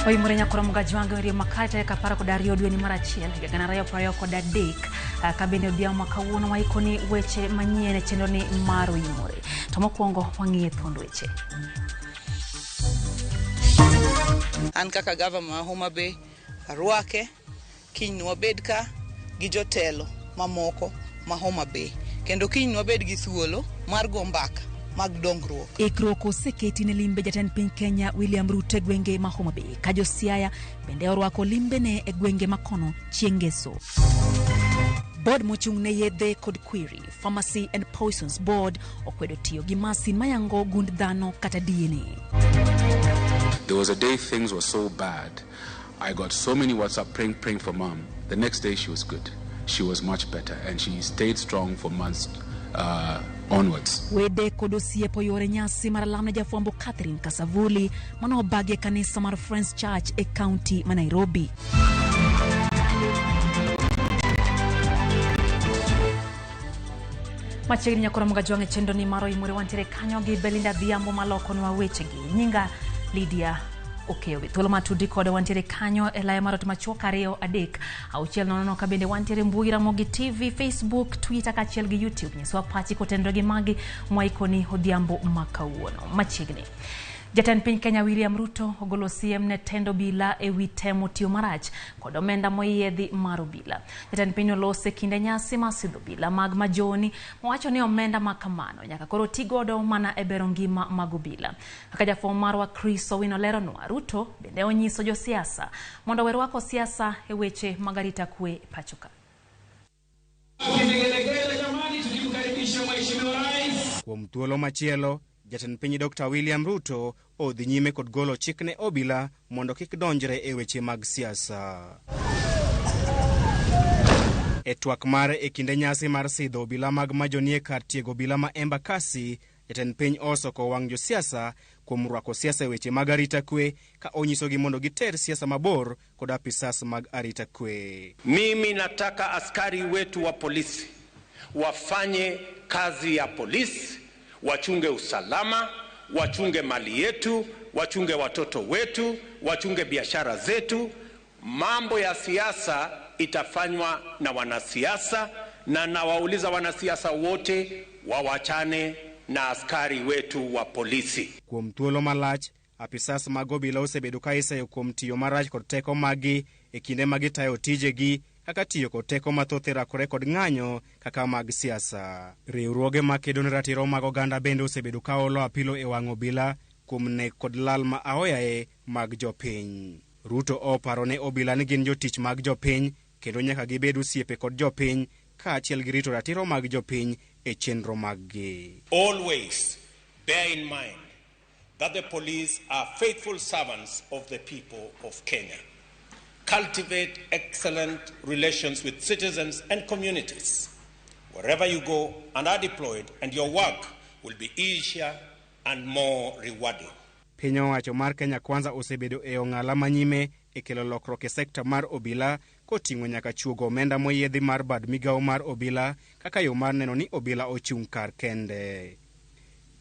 Oimore nyakora mugaji wange ori makata kapara kodario dwe ni marachiel gana rayo prayo koda dek kabende odia makawuono waikoni weche manyien chenro ni mar Oimore to mokwongo wang'ie thuond weche. An kaka gavana ma Homa Bay arwake kiny wabed ka gi jotelo mamoko ma Homa Bay kendo kiny wabed gi thuolo mar go mbaka mag dongruok. Ikruok oseketi ne limbe jatend piny Kenya William Ruto e gwenge ma Homa Bay ka jo Siaya bende orwako limbe ne e gwenge makono chieng' ngeso. Board mochung' ne yedhe kod query Pharmacy and Poisons Board okwedo tiyo gi masin mayango gund dhano kata DNA. There was a day things were so bad. I got so many WhatsApp praying for mom. The next day she was good. She was much better and she stayed strong for months onwards. Wede kodosiepo yore nyasi mar lamne jafwambo Catherine Kasavuli mano bagi kanisa mar Friends Church e county ma Nairobi. Machiegni nyakora mugaji wange chendo ni mar Oimore wantiere kanyo gi Belinda Dhiambo maloko nwa weche gi nyinga Lydia Okewe. Thuolo matudi kode wantiere kanyo e laye marot machuok ariyo adek auchiel nono ka bende wantiere mbui Ramogi TV, Facebook, Twitter kachiel gi YouTube. Nyiswa pachi kotendro gi magi mwaikoni odhiambo makawuono. Machiegni jatend piny Kenya William Ruto ogolo siem ne tendo bila e wi temo tiyo marach kod omenda moyiedhi mar obila. Jatend piny olose kinde nyasi masidho bila mag majoni mowacho ni omenda makamano nyaka koro tigodo mana e bero ngima mag obila. Kaka jafwambo marwa Chris Owino leronwa, Ruto bende onyiso jo siasa mondo werwako siasa e weche magarita kwe pachoka. Kuom thuolo machielo jatend piny Dr. William Ruto odhi nyime kod golo chik ne obila mondo kik donjre e weche mag siasa. E twak mare e kinde nyasi mar sidho obila mag majonie kar tiego obila ma Embakasi, jatend piny osoko wang' jo siasa kuom rwako siasa e weche mag arita kwe ka onyisogi mondo giter siasa mabor kod apisas mag arita kwe. Mimi nataka askari wetu wa polisi wafanye kazi ya polisi, wachunge usalama, wachunge mali yetu, wachunge watoto wetu, wachunge biashara zetu. Mambo ya siasa itafanywa na wanasiasa, na nawauliza wanasiasa wote wawachane na askari wetu wa polisi. Kuom thuolo malach, apisas mag obila osebedo ka isayo kuom tiyo marach kod teko magi e kinde magitayo tijegi kaka tiyo kod teko mathoth e rakore kod ng'anyo kaka mag siasa. Riwruoge makedo ne ratiro mag oganda bende osebedo ka olo apilo e wang' obila kuom nek kod lal ma aoyaye mag jopiny. Ruto oparo ne obila ni gin jotich mag jopiny kendo nyaka gibed osiepe kod jopiny kaachiel gi rito ratiro mag jopiny e chenro maggi. Always bear in mind that the police are faithful servants of the people of Kenya. Cultivate excellent relations with citizens and communities wherever you go and are deployed, and your work will be easier and more rewarding. Piny owacho mar Kenya Kwanza osebedo e ong'ala manyime e kelo lokruok e sekta mar obila koting'o nyaka chuogo omenda moyiedhi mar bad migawo mar obila kaka yo mar neno ni obila ochung' kar kende.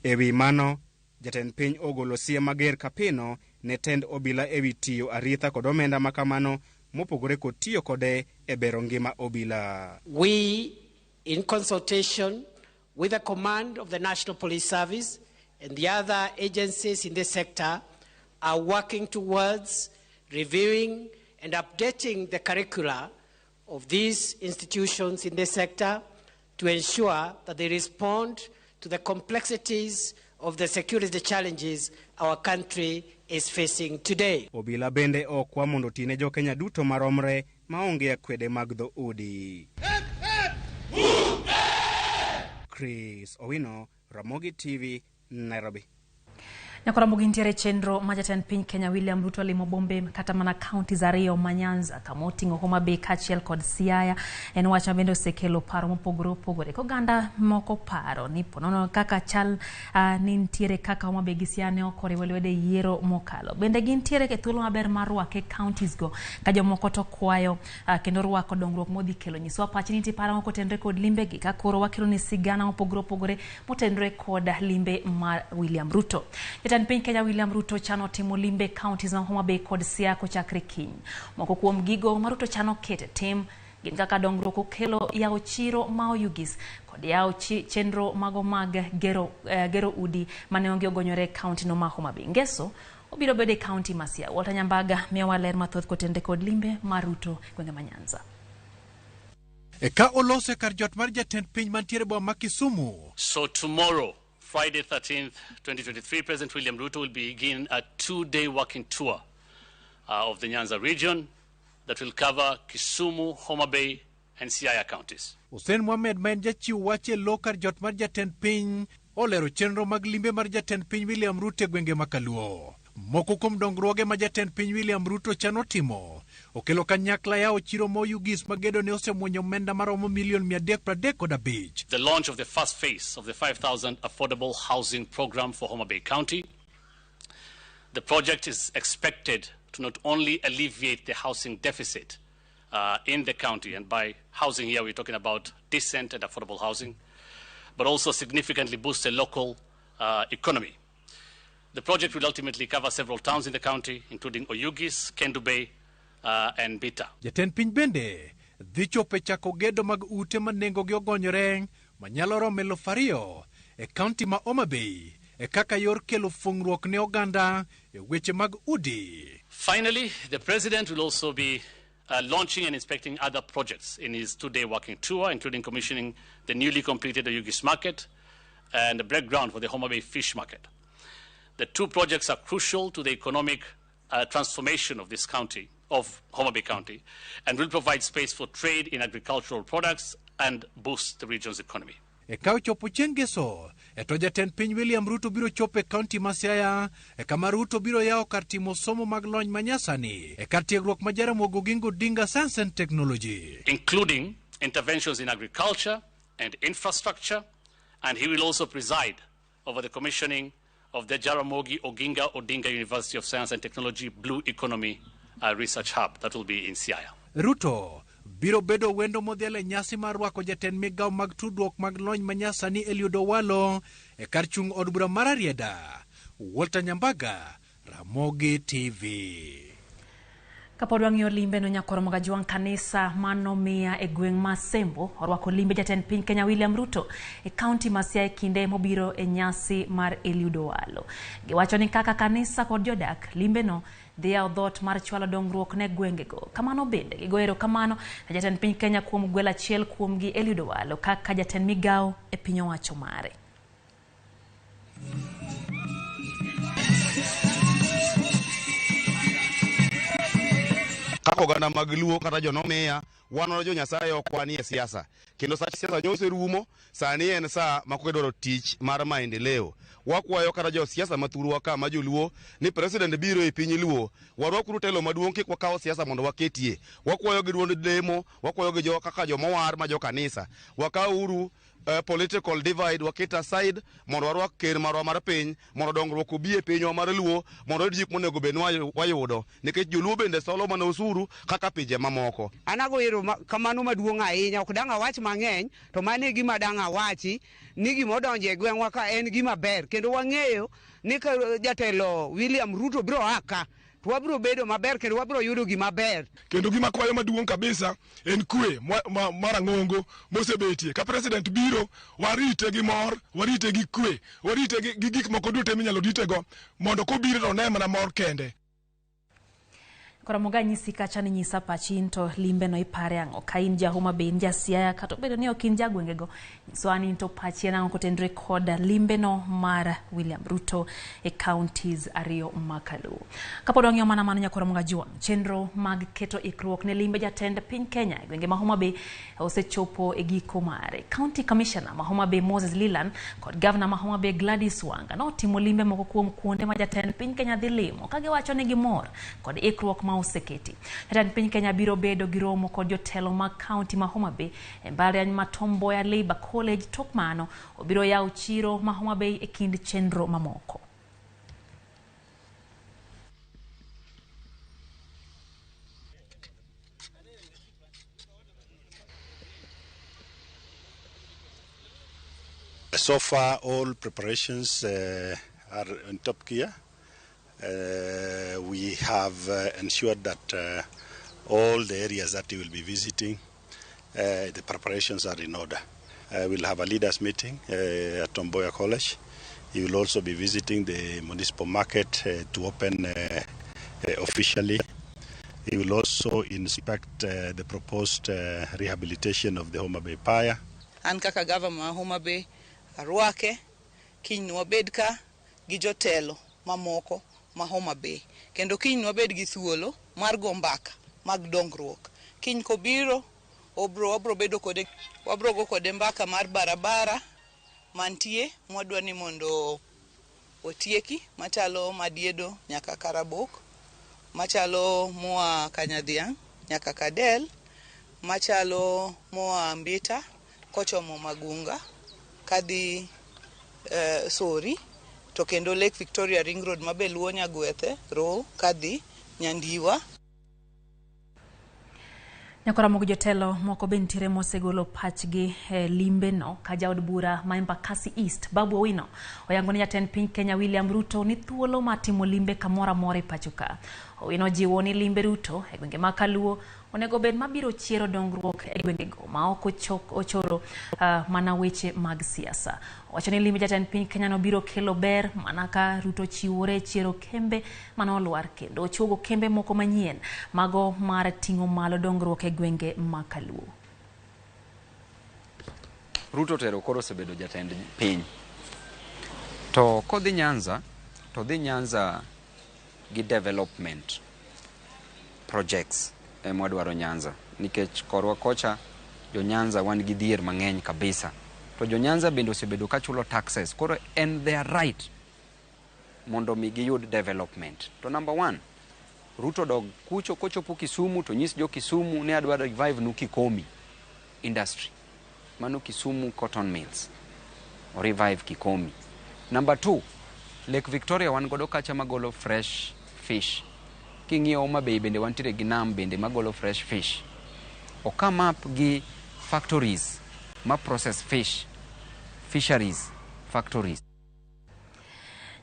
E wi mano, jatend piny ogolo siem mager kapino ne tend obila e wi tiyo aritha kod omenda makamano mopogore kod tiyo kode e bero ngima obila. We, in consultation with the command of the National Police Service and the other agencies in this sector, are working towards reviewing and updating the curricula of these institutions in this sector to ensure that they respond to the complexities of the security challenges our country is facing today. Obila bende okwa mondo tine jo Kenya duto maromre maonge akwede mag dho udi. Chris Owino, Ramogi TV, Nairobi. Nyakora mugintiere chenro majatend piny Kenya William Ruto limo bombe kata mana kaunti za Rio Manyanza kamotingo Homa Bay kachiel kod Siaya. En wacha bende osekelo paro mopogore opogore. Koganda moko paro ni ponono kaka chal nintiere kaka Homa Bay gi Siaya ne okore welwede yiero mokalo. Bende gintiere ke thuolo maber mar rwake counties go ka jomoko to kwayo kendo rwako dongruok modhi kelo. Nyiswa pachi ni tiparo moko tendre kod limbe gi ka koro wakelo ni sigana mopogore opogore motendre kod limbe mar William Ruto. Jatend piny Kenya William Ruto chano timo limbe counties ma Homa Bay kod Siaya kochakre kiny. Moko kuom gigo ma Ruto chano kete tim gin kaka dongruok okelo yawo chiro ma oyugis kod yawo chenro mago mag gero udi mane onge ogonyore county no ma Homa Bay. Ngeso obiro bede county ma Siaya. Walter Nyambaga miyowa ler mathoth kotende kod limbe mar Ruto gwenge ma Nyanza. Eka olose kar jot mar jatend piny mantiere boma ma Kisumu. So tomorrow, Friday 13th, 2023, President William Ruto will begin a 2-day walking tour of the Nyanza region that will cover Kisumu, Homa Bay, and Siaya counties. Hussein Mohamed ma en jachiw wach e lo kar jot mar jatend piny olero chenro mag limbe mar jatend piny William Ruto e gwenge ma Kaluo. Moko kuom dongruoge ma jatend piny William Ruto chano timo okelo kanyakla yawo chiro moyugis magedo ne osemwonyo omenda maromo $335 million. The launch of the first phase of the 5,000 affordable housing program for Homa Bay County. The project is expected to not only alleviate the housing deficit in the county, and by housing here we're talking about decent and affordable housing, but also significantly boost the local economy. The project will ultimately cover several towns in the county, including Oyugis, Kendu Bay, and Bita. Jatend piny bende dhi chope chako gedo mag ute ma nengogi ogonyore manyalo romo 2,000 e county ma Homa Bay e kaka yor kelo fungruok ne oganda e weche mag udi. Finally, the president will also be launching and inspecting other projects in his 2-day walking tour, including commissioning the newly completed Oyugis market and the break ground for the Homa Bay fish market. The two projects are crucial to the economic transformation of this county, of Homa Bay County, and will provide space for trade in agricultural products and boost the region's economy. Eka ochopo chieng' Ngeso, to jatend piny William Ruto biro chopo e county ma Siaya, kama Ruto biro yawo kar timo somo mag lony manyasani, kar tiegruok ma Jaramogi Oginga Odinga Science and Technology, including interventions in agriculture and infrastructure, and he will also preside over the commissioning of the Jaramogi Oginga Odinga University of Science and Technology Blue Economy Research Hub that will be in Siaya. Ruto biro bedo wendo modhiale nyasi mar rwako jatend migawo mag tudruok mag lony manyasani Eliud Owalo e kar chung' od bura mar Arieda. Walter Nyambaga, Ramogi TV. Kapod wang'iyo limbe no nyakoro moga juang kanisa manomiya e gweng' ma Sembo orwako limbe jatend piny Kenya William Ruto e county ma Siaya kinde mobiro e nyasi mar Eliud Owalo. Giwacho ni kaka kanisa kod jodak limbe no dhi yawo dhot mar chwalo dongruok ne gwengego. Kamano bende gigoero kamano na jatend piny Kenya kuom gwel achiel kuomgi Eliud Owalo kaka jatend migawo e piny owacho mare. Kako oganda mag Luo kata jonomiya wan jo Nyasaye ok wanie siasa, kendo sach siasa nyose rumo. Sani en sa makwedoro tich mar maendeleo. Wakwayo kata jo siasa mathurwa ka ma joluo ni president biro e piny Luo, warwakuru telo maduong' kik wakaw siasa mondo waketie. Wakwayo gi duond demo, wakwayo gi jo kaka jomowar ma jo kanisa, wakawuru political divide waket aside mondo warwak ker marwa mar piny, mondo dongruok obi e pinywa mar Luo, mondo jik monego bed wayudo, nikech joluo bende solo mana osuru kaka pinje mamoko. Anago ero kamano maduong' ahinya, ok dang' awach mang'eny, to mane gima dang' awachi ni gima odonje e gweng'wa ka en gima ber, kendo wang'eyo ni ka jatelo William Ruto biro aka to wabiro bedo maber kendo wabiro yudo gima ber. Kendo gima kwayo maduong' kabisa en kwe marang'ongo mosebetie. Ka president biro, warite gi mor, warite gi kwe, warite gi gik moko duto minyalo ritego mondo kobiro to ne mana mor kende. Kora moga nyisi kacha ni nyisa pachin to limbe no ipare ang'o ka in ja Homa Bay, ja Siaya kata bedo ni ok in ja gwengego. So ani to pachien ang'o kotendre kod limbe no mar William Ruto e counties ariyo makalu. Kapod wang'iyo mana nyakoro moga juang chenro mag keto ikruok ne limbe jatend piny Kenya e gwenge ma Homa Bay osechopo e giko mare. County Commissioner ma Homa Bay Moses Lilan kod Governor ma Homa Bay Gladys Wanga no timo limbe moko kuom kuonde ma jatend piny Kenya dhi limo ka giwacho ni gimor kod ikruok ma oseketi. Jatend piny Kenya biro bedo gi romo kod jotelo mag county ma Homa Bay e mbalariany ma Tom Mboya Labour College. Tok mano obiro yawo chiro ma Homa Bay e kind chenro mamoko. So far all preparations are in top gear. We have ensured that all the areas that you will be visiting, the preparations are in order. We'll have a leaders meeting at Tomboya College. You will also be visiting the municipal market to open officially. You will also inspect the proposed rehabilitation of the Homa Bay Pier. An kaka governor Homa Bay arwake kiny wabed ka gi jotelo mamoko ma Homa Bay. Kendo kiny wabed gi thuolo mar go mbaka mag dongruok. Kiny kobiro wabro go kode mbaka mar barabara mantie mwadwa ni mondo otieki machalo Madiedo nyaka Karabok, machalo moa Kanyadhiang nyaka Kadel, machalo moa Mbita kochomo Magunga kadhi Sori, to kendo Lake Victoria Ring Road mabeluo Nyagwethe ro kadhi Nyandiwa. Nyakora jotelo moko bentire mosegolo pachgi limbe no ka jaod bura ma Embakasi East Babu Owino oyango ni jatend piny Kenya William Ruto ni thuolo matimo limbe kamora mora pachoka. Owino jiwo ni limbe Ruto e gwenge ma Kaluo onego bed mabiro chiero dongruok e gwengego ma ok ochoro mana weche mag siasa. Wacho ni limbe jatend piny Kenya no biro kelo ber mana ka Ruto chiwore chiero kembe manolwar kendo chogo kembe moko manyien mago mar ting'o malo dongruok e gwenge ma Kaluo. Ruto tero koro sebedo jatend piny. To kodhi Nyanza, to dhi Nyanza gi development projects mwadwaro Nyanza. Nikech korwa kocha jo Nyanza wan gi dhier mang'eny kabisa. To jo Nyanza bendo sebedo kachulo taxes. Koro and their right mondo mi giyud development. To number 1, Ruto dog kucho kochopo Kisumu to nyis jo Kisumu ne adwaro revive nu Kikomi industry. Mano Kisumu cotton mills. Or revive Kikomi. Number 2, Lake Victoria wan godo kacha magolo fresh fish. King'iyo Homa Bay bende wantire gi nam bende magolo fresh fish. O come up gi factories ma process fish, fisheries factories.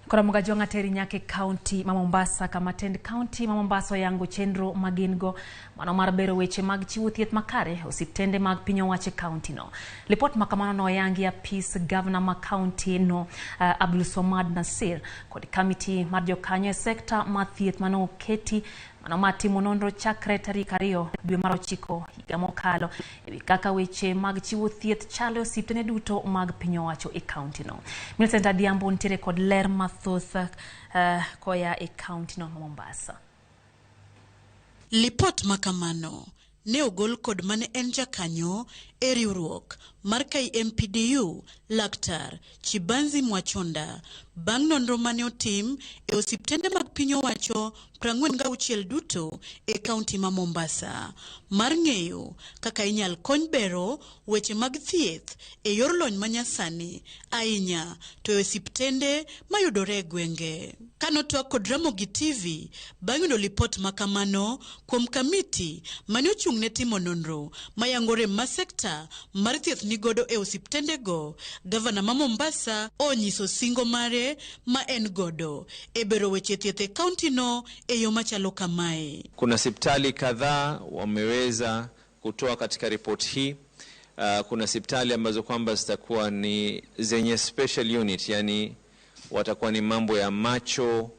Kora mugajo ngateri nyake county ma Mombasa kama tend county ma Mombasa yango chenro magingo mano mar bero weche mag chiwo thieth makare osiptende mag piny owacho county no. Report makamano no yangi Peace Governor ma county no Abdul Somad Nasir kod committee mar jokanyo e sekta ma thieth mano oketi mano matimo nonro chakre tarik 2 dwe mar 9 higa mokalo ewi kaka weche mag chiwo thieth chalo osiptende duto mag piny owacho e county no. Millicent Adiambo ntiere kod ler mathoth koya e county no Mombasa. Lipot makamano ne ogol kod mane en jakanyo e riwruok mar KMPDU Laktar Chibanzi Mwachonda bang' nonro mane otim e osiptende mag piny owacho 46 duto e kaunti ma Mombasa mar ng'eyo kaka inyal kony bero weche mag thieth e yor lony manyasani ahinya to e osiptende mayudore e gwenge. Kanotwak kod Ramogi TV bang' yudo lipot makamano kuom kamiti mane ochung' ne timo nonro mayangore ma sekta mar thieth nigodo e osiptende go, Gavana ma Mombasa onyiso singo mare ma en godo e bero weche thieth e kaunti no e yo machalo kamae. Kuna hospitali kadhaa wameweza kutoa katika report hii. Kuna hospitali ambazo kwamba zitakuwa ni zenye special unit, yani watakuwa ni mambo ya macho,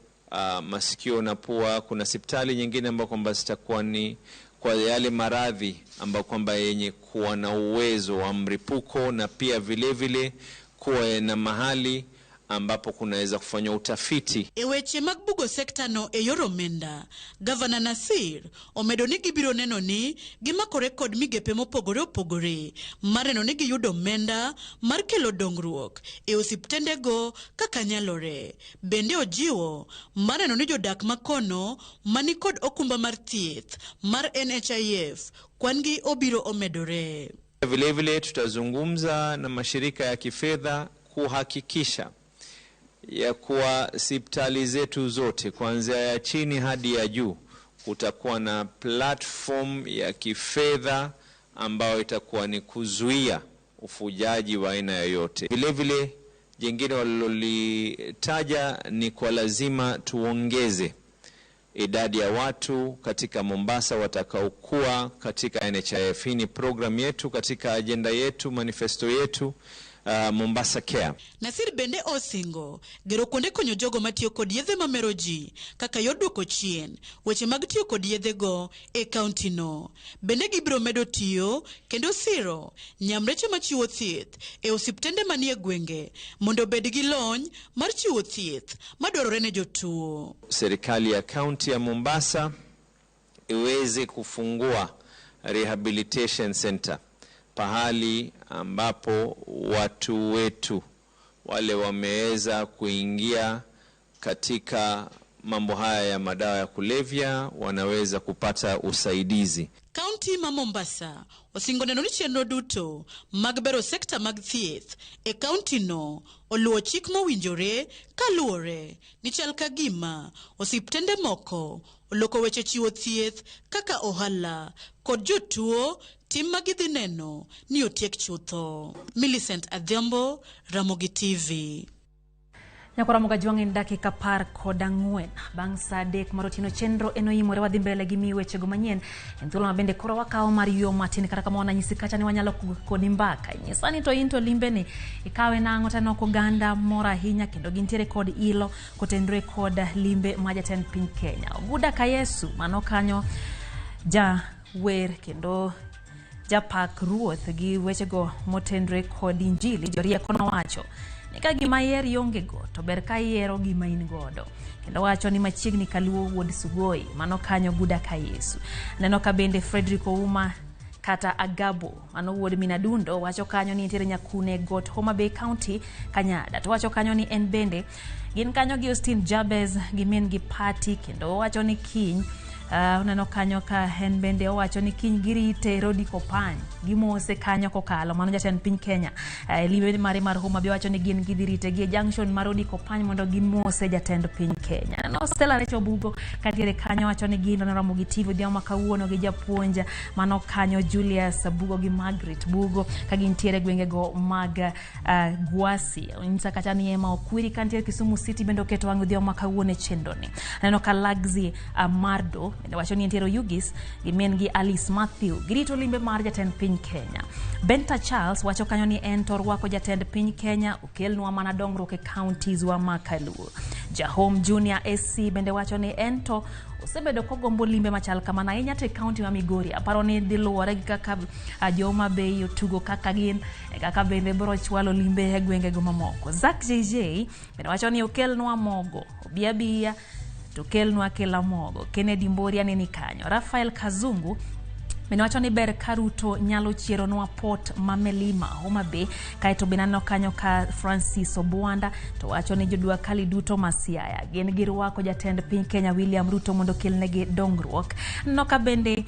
masikio na pua. Kuna hospitali nyingine ambazo kwamba zitakuwa ni kwa yale maradhi ambayo kwamba yenye kuwa na uwezo wa mripuko na pia vile vile kuwa na mahali ambapo kunaweza kufanya utafiti. Eweche magbugo sekta no e yor omenda, Gavana Nasir omedo ni gibiro neno ni gimakore kod migepe mopogore opogore mareno ni giyudo omenda mar kelo dongruok e osiptende go kaka nyalore. Bende ojiwo mareno ni jodak makono mani kod okumba mar thieth mar NHIF kwangi obiro omedore. Vile vile tutazungumza na mashirika ya kifedha kuhakikisha ya kuwa hospitali zetu zote kuanzia ya chini hadi ya juu kutakuwa na platform ya kifedha ambayo itakuwa ni kuzuia ufujaji wa aina yoyote. Vile vile Jingine walilolitaja ni kwa lazima tuongeze idadi ya watu katika Mombasa watakaokuwa katika NHIF. Hii ni program yetu katika agenda yetu, manifesto yetu, Mombasa Care. Nasir bende osingo gero kuonde konyo jogo matiyo kod yedhe mamero ji kaka yoduoko chien weche mag tiyo kod yedhe go e kaunti no. Bende gibiro medo tiyo kendo siro nyamreche machiwo thieth e osiptende manie gwenge mondo bed gi lony mar chiwo thieth madwarore ne jotuo. Serikali ya kaunti ya Mombasa iweze kufungua rehabilitation center pahali ambapo watu wetu wale wameweza kuingia katika mambo haya ya madawa ya kulevya wanaweza kupata usaidizi. Kaunti ma Mombasa osingo neno ni chenro duto mag bero sekta mag thieth e kaunti no oluwo chik mowinjore kaluwore ni chal ka gima osiptende moko oloko weche chiwo thieth kaka ohala kod jotuo tim magidhi neno ni otiek chutho. Millicent Adhiambo, Ramogi TV. Nyakora moga jwang'in dakika 14 bang' saa 3 mar otieno chenro en Oimore wadhi mbele gi miyo weche go manyien en thuolo mabende koro wakawo mar yo matin kata kama wananyisi kacha ni wanyalo kodi mbaka nyisani to into limbe ni ikawe nang'o tano koganda mora ahinya kendo gintiere kod ilo kotendre kod limbe majatend piny Kenya. Oguda ka Yesu mano kanyo ja wer kendo japak ruoth gi weche go motendre kod injili jorieko nowacho nika gima yieri onge go to ber ka yiero gima in godo kendo wacho ni machiegni kaluo wuod Sugoi mano kanyo Guda ka Yesu. Neno ka bende Frederick Ouma kata Agabo mano wuod Minadundo wacho kanyo ni nitiere nyakune got Homa Bay County Kanyada to wacho kanyo ni en bende gin kanyo gi Austin Jabez gi min gi party kendo wacho ni kiny neno kanyo ka hen bende owacho ni kiny girite Rodi Kopany gimose kanyo kokalo mano jatend piny Kenya libe mare mar Homa Bay wacho ni gin gidhirite gi junction mar Rodi Kopany mondo gimose jatend piny Kenya. No Stella Recho Bugo katiere kanyo wacho ni gin Ramogi TV dia makawuono gi japuonja mano kanyo Julius Bugo gi Margaret Bugo ka gintiere gwenge go mag Gwasi insa kacha ni ema okwiri kantiere Kisumu City bendo keto wangu dia makawuone chendoni. Neno ka Lagzi Mardo wacho ni nitiere Yugis gi men gi Alice Matthew girito limbe mar jatend piny Kenya. Benta Charles wacho kanyo ni en torwako jatend piny Kenya okelnwa mana dongruok e counties wa makaluo. Jahom Junior SC bende wacho ni en to osebedo kogombo limbe machal kama na inya te county wa Migori aparo ni diluore gi kaka Homa Bay otugo kaka gin kaka bende bro chwalo limbe e gwenge go mamoko. Zak JJ bende wacho ni okelnwa mogo obiabia to kelnwa kela mogo. Kennedy Mboria neni kanyo. Rafael Kazungu bende wacho ni ber karuto nyalo chiero nwa port mamelima Homa Bay kaito benano kanyo ka Francis Obwanda to wacho ni jodua kali duto Masiaya gin girwako jatend piny Kenya William Ruto mondo kelnegi dongruok. Noka bende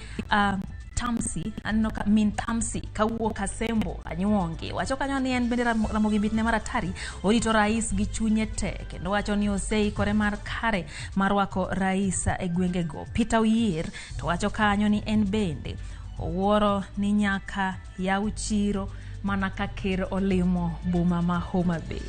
Tamsi anoka min Tamsi kawuok Kasembo anyuonge wacho kanyo ni en bende Ramogi bitne maratari orito rais gi chunye te kendo wacho ni osei kore mar kare marwako rais e gwenge go. Peter Oyier to wacho kanyo ni en bende owuoro ni nyaka yaw chiro mana ka ker olimo boma ma Homa Bay.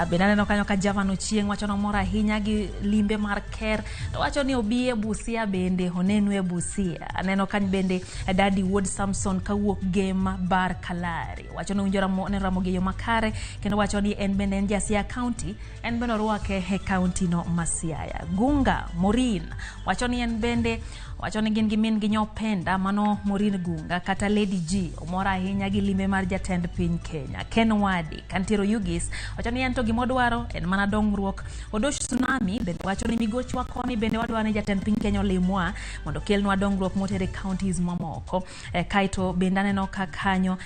Benane no kanyo ka Javano Chieng wacho no mora ahinya gi limbe mar ker to wacho ni obiye Busia bende onenwe Busia. Aneno kan bende Daddy Wood Samson kawuok Gema Bar Kalari wacho no unjora ne Ramogi yo makare kendo wacho ni en bende en Jasia County en bende ruake he county no Masiaya. Gunga Morin wacho ni en bende wacho ni gin gimin gi nyopenda mano Morin Gunga kata Lady G omora ahinya gi limbe mar jatend piny Kenya. Ken Wadi kantiro Yugis wacho ni en to gimodwaro en mana dongruok. Odosh Tsunami bende wacho ni migochwa koni bende wadwa ni jatend piny Kenya olimwa mondo kelnwa dongruok motere counties mamoko. Kaito bende aneno ka kanyo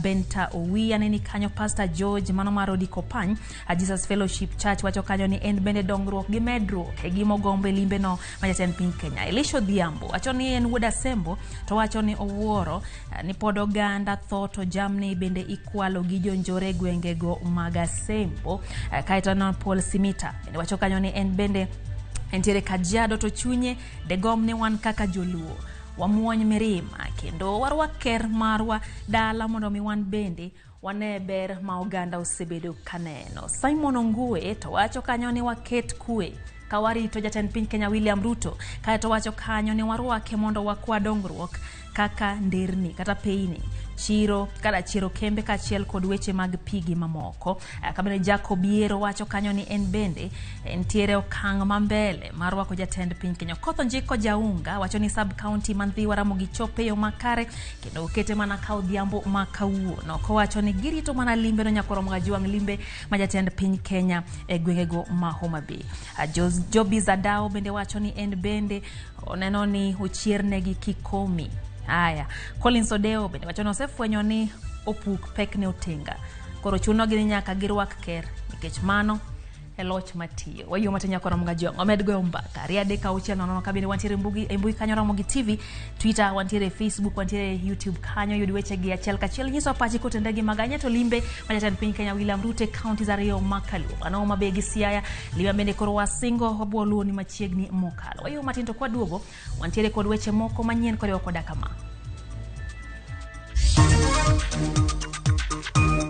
Benta Owiya neni kanyo Pastor George mano mar Rodi Kopany Jesus Fellowship Church wacho kanyo ni en bende dongruok gi medruok e gimogombe limbe no ma jatend piny Kenya. Elisho Dhiambo wacho ni en wuod Asembo to wacho ni owuoro ni pod oganda tho to jamni bende ikwalo gi jonjore gwenge go mag Asembo. Kaito no Paul Simita bende wacho kanyo ni en bende entiere Kajiado to chunye degom ni wan kaka joluo wamuony mirima kendo warwa ker marwa dala mondo mi wan bende wane ber ma oganda osebedo kaneno. Simon Ongue to wacho kanyo ni waket kwe kawarito jatend piny Kenya William Ruto, kae to wacho kanyo ni warwake mondo wakwa dongruok kaka nderni kata peini, chiro kada chiro kembe kachiel kod weche mag pigi mamoko. Kabine Jacob Yero wacho kanyo ni en bende entiere okang' mambele marwako jatend piny Kenya. Kotho Njiko Jaunga wacho ni sub county mandhiwa Ramogi chope yo makare kendo okete mana ka odhiambo makawuono. Kowacho ni girito mana limbe no nyakoro mga juang limbe ma jatend piny Kenya e gwengego ma Homa Bay. Jobi Zadao bende wacho ni en bende oneno ni ochiernegi kikomi. Aya, Collins Odeo bende wacho nosefwenyo ni opuk pek ne otenga. Koro chuno gi nyaka girwak ker nikech mano e loch matiyo. Wayo matenya kora mga jong. Omed go mbaka. Riade ka uchiel nono kabine wantiere mbui kanyo Ramogi TV, Twitter wantiere Facebook, wantiere YouTube kanyo yudi weche gi achiel kachiel nyiso pachi kotendegi maganya to limbe majatend piny Kenya William Ruto counties ariyo makaluo. Ano mabegi Siaya liwa bende koro wasingo obwoluo ni machiegni mokalo. Wayo matinto kwa duogo wantiere kod weche moko manyien kod koda kama.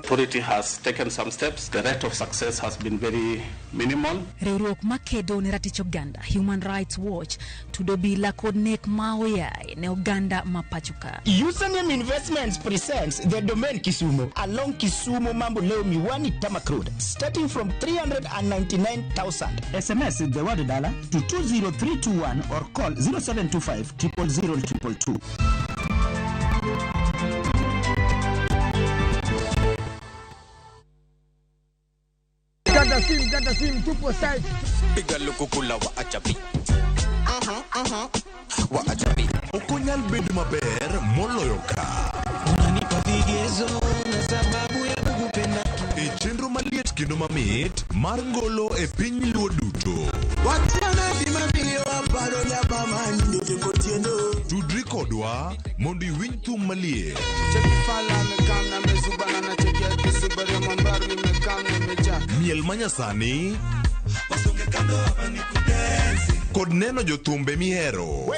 Authority has taken some steps. The rate of success has been very minimal. Riwruok makedo ne ratich oganda Human Rights Watch tudo bila kod nek maoya ne oganda mapachuka. Username Investments presents the domain Kisumu along Kisumu Mambo Leo Miwani Tamak Road starting from 399,000. SMS the word dollar to 20321 or call 0725 000 222. Ganda sim tupo side. Piga lukukula wa achabi. Wa achabi. Okunyal bedo maber moloyo ka. Unanipa vigezo na sababu ya kukupenda. E chenro maliet kendo mamit mar ngolo e piny luo duto. Watiana bima biyo aparo nyapa mani tekotiendo. Tudri kodwa mondo iwinj thum maliet. Chekifala mekana mezubana na chekia kisubari mambaru mekana meja. Miel manyasani kod neno jothumbe mihero.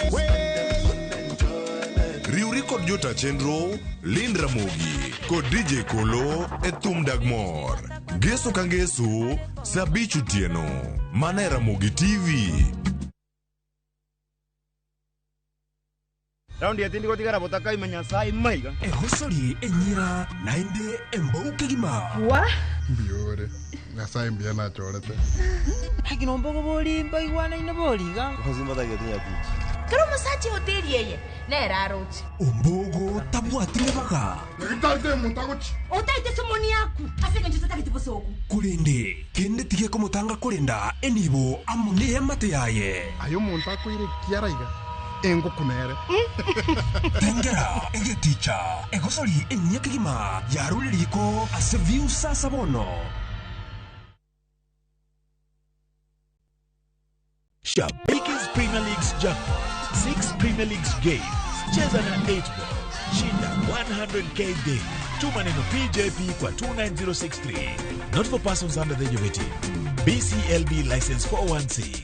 Riuri kod jota chenro Lind Ramogi kod DJ Kolo e thum Dagmor. Geso ka ngeso sabichu tieno. Mana e Ramogi TV. Raundi ya tindi kotika rabotaka imenyasai maiga. Hosori enyira nainde embauke gima. Wa? Biore. Ngasai mbiana chorete. Hakino mbogo boli mbai wana ina boli ga. Hozimba da getinya bichi. Karo masachi hoteli yeye. Na raroti. Ombogo tabu atrebaga. Ngitate mutagochi. Otaite somoni yaku. Afika njutata kitibosoku. Kulende kende tige ko mutanga kulenda enibo amune yamate yaye. Ayo muntako ire kiaraiga. Engo kunere. Tengera ege teacher. Egosori enyakigima yaruliko aseviu sasa bono. Shabik's Premier League's jackpot. 6 Premier League's games. Cheza na 8 ball. Shinda 100k daily. Tuma neno PJP kwa 29063. Not for persons under the age of 18. BCLB license 416.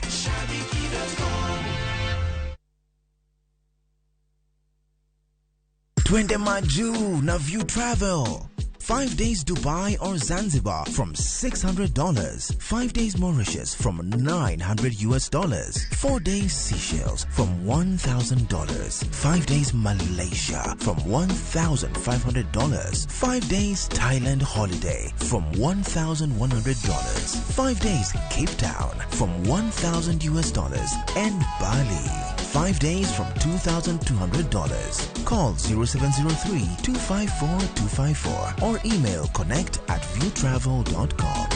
Twende Maju na View Travel. 5 days Dubai or Zanzibar from $600. 5 days Mauritius from $900. 4 days Seychelles from $1,000. 5 days Malaysia from $1,500. 5 days Thailand holiday from $1,100. 5 days Cape Town from $1,000. And Bali 5 days from $2,200. Call 0703-254-254 or email connect@viewtravel.com.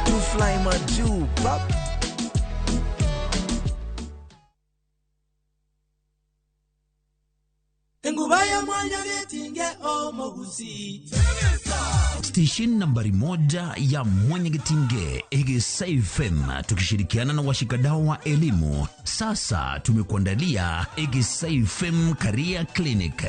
To fly Maju, pop. Station nambari 1 ya Mwanyagetinge Ege FM tukishirikiana na washikadau wa elimu. Sasa tumekuandalia Ege FM Career Clinic.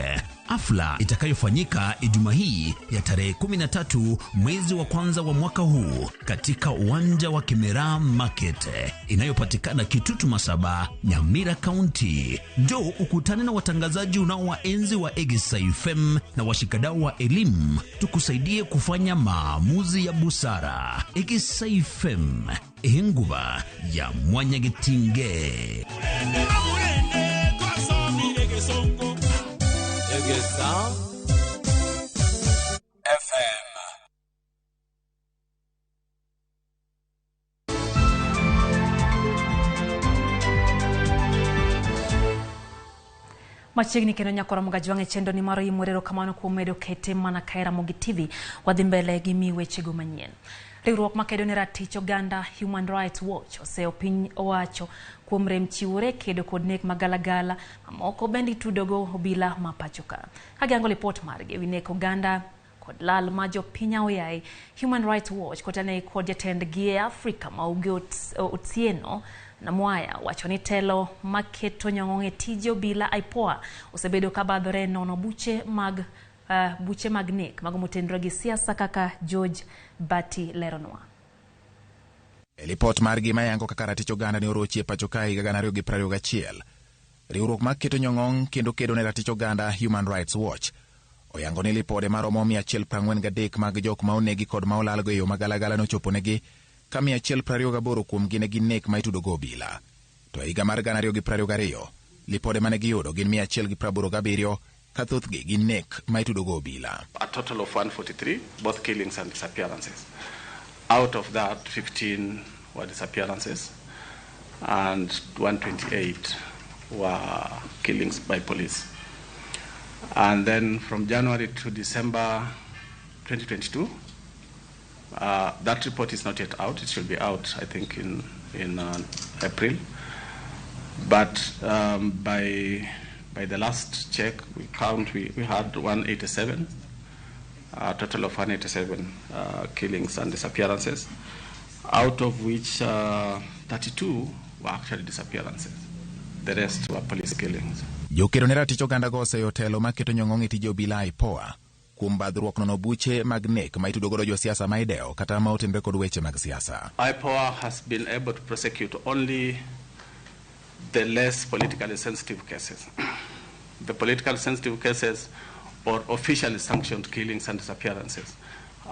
Afla itakayofanyika Ijumaa hii ya tarehe 13 mwezi wa kwanza wa mwaka huu katika uwanja wa Kimera Market inayopatikana Kitutu Masaba, Nyamira County. Njoo ukutane na watangazaji unaowaenzi wa Egisa FM na washikadau wa elimu tukusaidie kufanya maamuzi ya busara. Egesa FM, nguva ya Mwanyagitinge. Egesa FM. Machiegni kendo nyakora mugajwange chendo ni maro Oimore kamano kuom medo kete mana kae RAMOGI TV wadhi mbele gi mi weche go manyien. Riwruok makedo ne ratich oganda Human Rights Watch oseo piny owacho kuom rem chiwore kedo kod nek magalagala mamoko bendi tudogo obila mapachoka. Kagiango report margi ewi nek oganda kod lal majo pinya oyai, Human Rights Watch kotane kod jatend gi Afrika mauge Otieno na Mwaya wacho ni telo maketo nyong'ong' e tije obila IPOA osebedo kabadhore nono buche mag nek mag motendro gi siasa kaka George Bati leronwa. Report margi mayango kaka ratich oganda ne orochi e pacho kae higa 2021. Riwruok maketo nyong'ong' kendo kedo ne ratich oganda Human Rights Watch oyango ni lipode maromo 143 mag jok ma onegi kod ma olalgo e yo magalagala nochoponegi ka 128 kuom gine gi nek ma itudogo obila. To higa mar 2022 lipode mane giyudo gin 187 ka thothgi gi nek ma itudogo obila. A total of 143, both killings and disappearances. Out of that, 15 were disappearances and 128 were killings by police. And then from January to December 2022, that report is not yet out. It should be out, I think, in April. But by the last check, we had 187, a total of 187 killings and disappearances, out of which 32 were actually disappearances. The rest were police killings. Jokedo ne ratich oganda go oseyo telo maketo nyong'ong' e tije obila IPOA kuom badhruok nono buche mag nek ma itudogo jo siasa ma ideo kata ma otenre kod weche mag siasa. IPOA has been able to prosecute only the less politically sensitive cases. The politically sensitive cases or officially sanctioned killings and disappearances,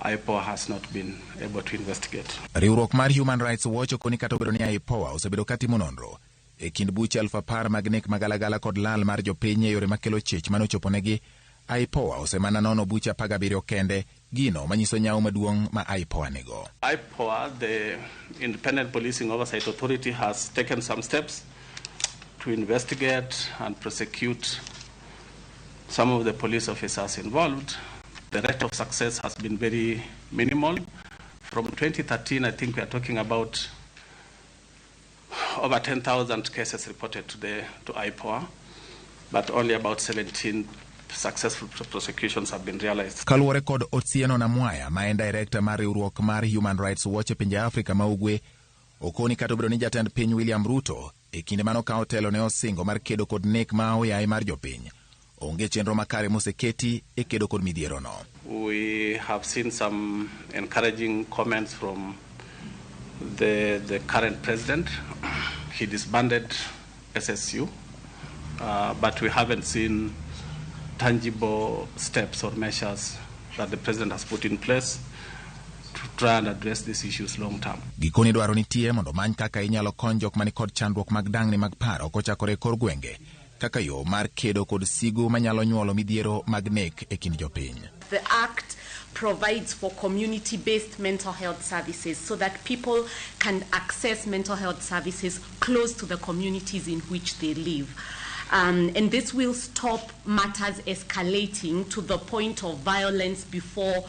IPOA has not been able to investigate. Riwruok mar Human Rights Watch okoni kata obedo ni IPOA osebedo katimo nonro e kind buche 10,000 mag nek magalagala kod lal mar jopiny e yore makelo chich manochoponegi. IPOA osemana nono buche 17 kende, gino manyiso nyao maduong' ma IPOA nego. IPOA, the Independent Policing Oversight Authority, has taken some steps to investigate and prosecute some of the police officers involved. The rate of success has been very minimal. From 2013, I think we are talking about over 10,000 cases reported to IPOA, but only about 17 successful prosecutions have been realized. Kaluwore kod Otieno na Mwaya, ma en director mar riwruok mar Human Rights Watch e pinje Afrika ma ugwe, okoni kata obedo ni jatend piny William Ruto e kinde mano ka otelo ne osingo mar kedo kod nek ma oyai mar jopiny, onge chenro makare moseketi e kedo kod midhiero no. We have seen some encouraging comments from the current president. He disbanded SSU, but we haven't seen tangible steps or measures that the president has put in place to try and address these issues long term. Gikoni dwaro nitie mondo many kaka inyalo kony jok mani kod chandruok mag dang'ni mag paro kochakore kor gwenge kaka yo mar kedo kod sigu manyalo nyuolo midhiero mag nek e kind jopiny. The act provides for community-based mental health services so that people can access mental health services close to the communities in which they live. And this will stop matters escalating to the point of violence before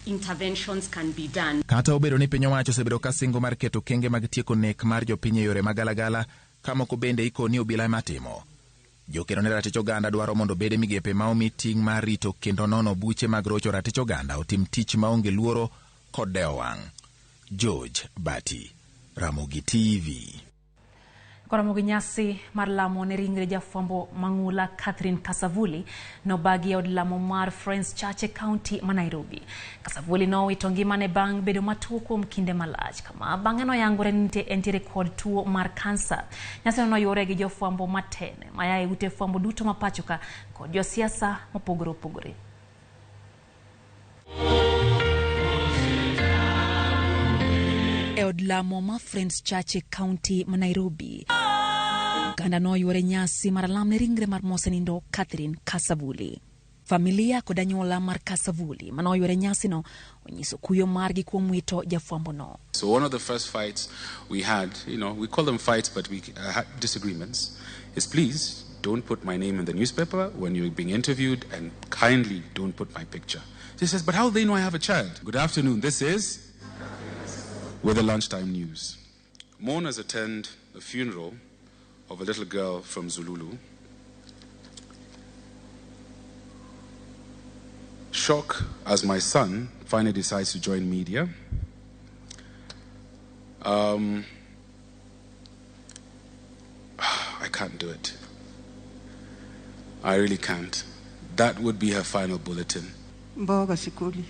interventions can be done. Kata obedo ni piny owacho osebedo ka singo mar keto kenge mag tieko nek mar jopiny e yore magalagala, kamoko bende ikoni obila matimo. Jokedo ne ratich oganda dwaro mondo bede migepe ma omi ting' mar rito kendo nono buche mag rocho ratich oganda otim tich maonge luoro kod deo wang'. George Bati, RAMOGI TV. Ramogi nyasi mar lamo ne ringre jafwambo mang'ula Catherine Kasavuli no bagi od lamo mar Friends Church e County ma Nairobi. Kasavuli no wito ngimane bang' bedo matuo kuom kinde malach kama bang'e no yangore ni entiere kod tuo mar kansa. Nyasi no yore gi jofwambo matene mayae ute fwambo duto mapachoka kod josiasa mopogore opogore. od lamo ma Friends Church County ma Nairobi. Oganda no yuore nyasi mar lamne ringre mar mosenindo Catherine Kasavuli. Familia kod anyuola mar Kasavuli mano yuore nyasi no onyiso kuyo margi kuom wito jafwambo no. So one of the first fights we had, we call them fights, but we had disagreements, is please don't put my name in the newspaper when you're being interviewed, and kindly don't put my picture. She says, but how do they know I have a child? Good afternoon, this is with the lunchtime news. Mourners attend a funeral of a little girl from Zululu. Shock as my son finally decides to join media. I can't do it. I really can't. That would be her final bulletin. Mboga sikuli.